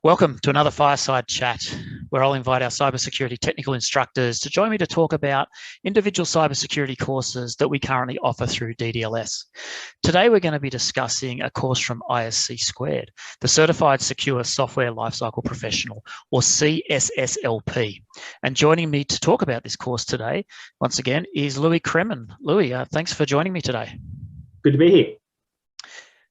Welcome to another Fireside chat where I'll invite our cybersecurity technical instructors to join me to talk about individual cybersecurity courses that we currently offer through DDLS. Today, we're going to be discussing a course from ISC Squared, the Certified Secure Software Lifecycle Professional, or CSSLP. And joining me to talk about this course today, once again, is Louis Cremen. Louis, thanks for joining me today. Good to be here.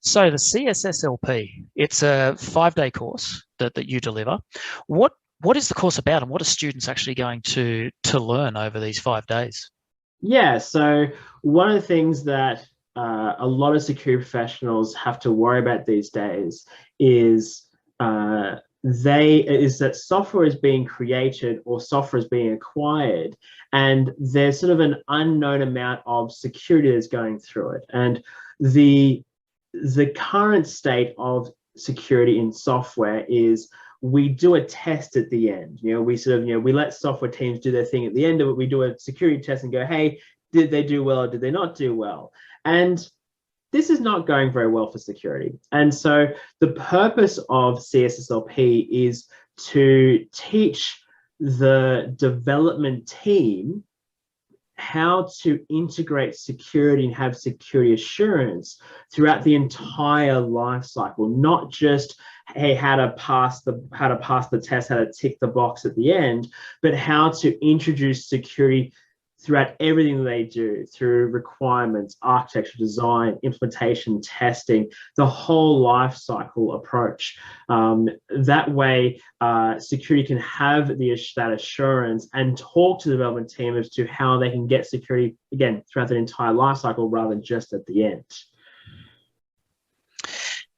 So the CSSLP, it's a 5-day course that you deliver. What is the course about, and what are students actually going to learn over these 5 days? Yeah, so one of the things that a lot of security professionals have to worry about these days is that software is being created or software is being acquired, and there's sort of an unknown amount of security that's going through it. And the current state of security in software is we do a test at the end. We let software teams do their thing at the end of it. We do a security test and go, hey, did they do well or did they not do well? And this is not going very well for security. And so the purpose of CSSLP is to teach the development team how to integrate security and have security assurance throughout the entire life cycle, not just, hey, how to pass the test, how to tick the box at the end, but how to introduce security throughout everything that they do, through requirements, architecture, design, implementation, testing, the whole life cycle approach. That way, security can have that assurance and talk to the development team as to how they can get security, again, throughout the entire life cycle rather than just at the end.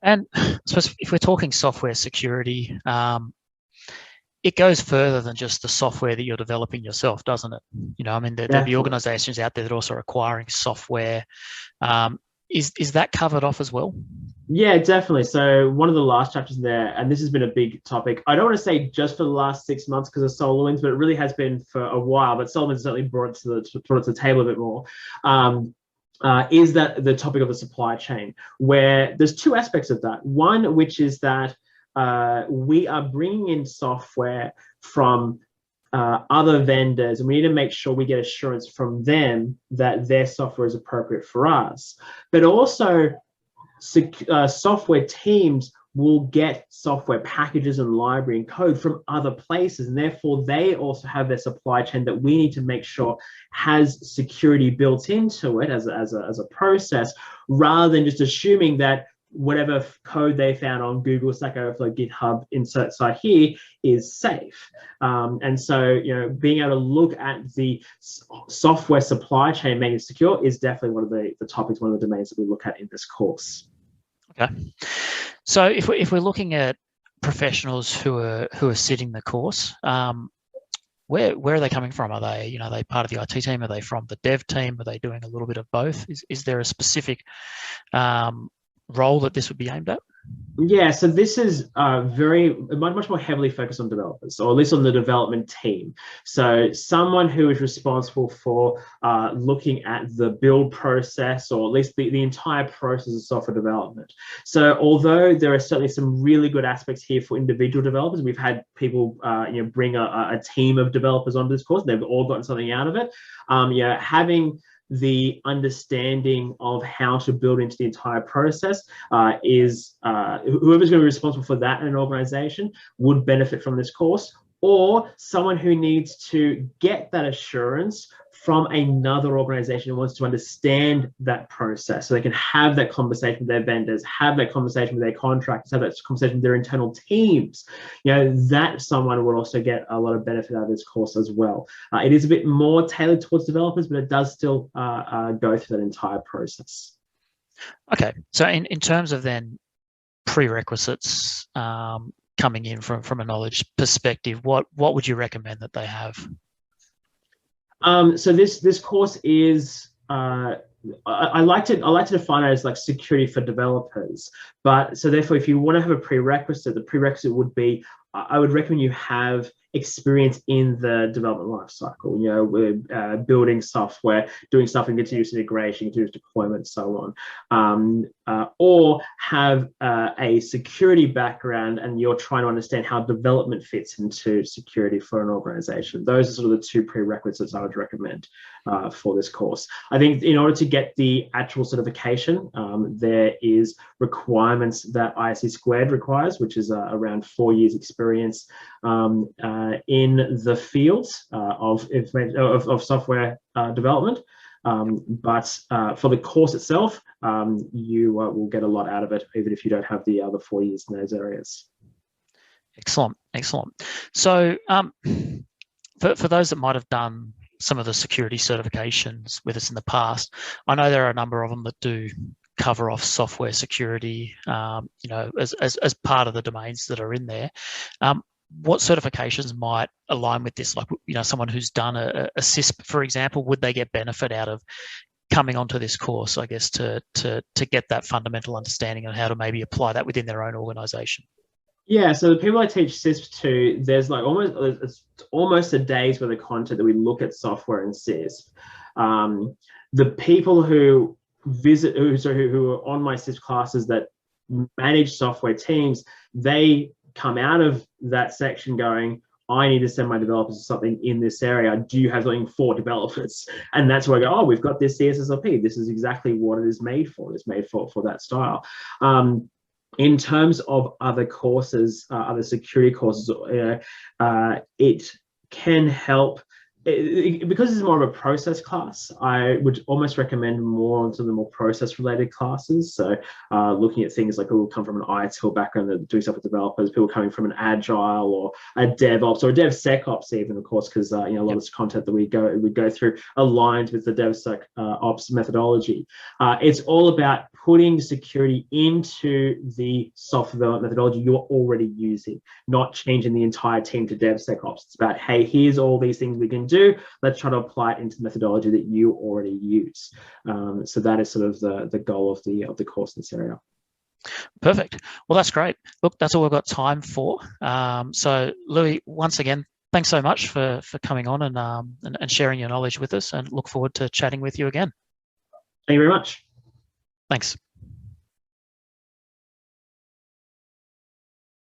And I suppose if we're talking software security, it goes further than just the software that you're developing yourself, doesn't it? I mean, there'll be organizations out there that are also acquiring software. Is that covered off as well? Yeah, definitely. So one of the last chapters there, and this has been a big topic, I don't want to say just for the last 6 months because of SolarWinds, but it really has been for a while, but SolarWinds certainly brought it to the table a bit more. Is that the topic of the supply chain, where there's two aspects of that. One, which is that we are bringing in software from other vendors, and we need to make sure we get assurance from them that their software is appropriate for us. But also, software teams will get software packages and library and code from other places, and therefore they also have their supply chain that we need to make sure has security built into it as a process, rather than just assuming that whatever code they found on Google, Stack Overflow, GitHub, insert site here is safe. And so, being able to look at the software supply chain, making it secure, is definitely one of the topics, one of the domains that we look at in this course. Okay. So if we're looking at professionals who are sitting the course, where are they coming from? Are they part of the IT team? Are they from the dev team? Are they doing a little bit of both? Is there a specific role that this would be aimed at? Yeah, so this is much more heavily focused on developers, or at least on the development team. So someone who is responsible for looking at the build process, or at least the entire process of software development. So although there are certainly some really good aspects here for individual developers, we've had people bring a team of developers onto this course, and they've all gotten something out of it. Having the understanding of how to build into the entire process is whoever's going to be responsible for that in an organization would benefit from this course, or someone who needs to get that assurance from another organization who wants to understand that process, so they can have that conversation with their vendors, have that conversation with their contractors, have that conversation with their internal teams. That someone will also get a lot of benefit out of this course as well. It is a bit more tailored towards developers, but it does still go through that entire process. Okay, so in terms of then prerequisites coming in from a knowledge perspective, what would you recommend that they have? So this course is I like to define it as like security for developers. But so therefore, if you want to have a prerequisite, the prerequisite would be I would recommend you have experience in the development life cycle. You know, we're building software, doing stuff in continuous integration, continuous deployment, so on. Or have a security background and you're trying to understand how development fits into security for an organization. Those are sort of the two prerequisites I would recommend for this course. I think in order to get the actual certification, there is requirements that ISC Squared requires, which is around 4 years experience in the fields of software development. But for the course itself, you will get a lot out of it, even if you don't have the other 4 years in those areas. Excellent, excellent. So for those that might have done some of the security certifications with us in the past, I know there are a number of them that do cover off software security, you know, as part of the domains that are in there. What certifications might align with this? Like, you know, someone who's done a CISP, for example, would they get benefit out of coming onto this course, I guess, to get that fundamental understanding on how to maybe apply that within their own organization? Yeah, so the people I teach CISP to, there's like almost a day's worth of content that we look at software and CISP. The people who visit, who are on my CISP classes that manage software teams, they come out of that section going, I need to send my developers something in this area. Do you have something for developers? And that's where I go, oh, we've got this CSSLP. This is exactly what it is made for. It's made for that style. In terms of other courses, other security courses, it can help. Because it's more of a process class, I would almost recommend more into the more process-related classes. So looking at things like people come from an ITIL background that are doing stuff with developers, people coming from an Agile or a DevOps or a DevSecOps even, of course, because you know, a lot of this content that we go through aligns with the DevSecOps methodology. It's all about putting security into the software development methodology you're already using, not changing the entire team to DevSecOps. It's about, hey, here's all these things we can do. Let's try to apply it into the methodology that you already use. So that is sort of the goal of the course in this area. Perfect. Well, that's great. Look, that's all we've got time for. So Louis, once again, thanks so much for coming on and sharing your knowledge with us, and look forward to chatting with you again. Thank you very much. Thanks.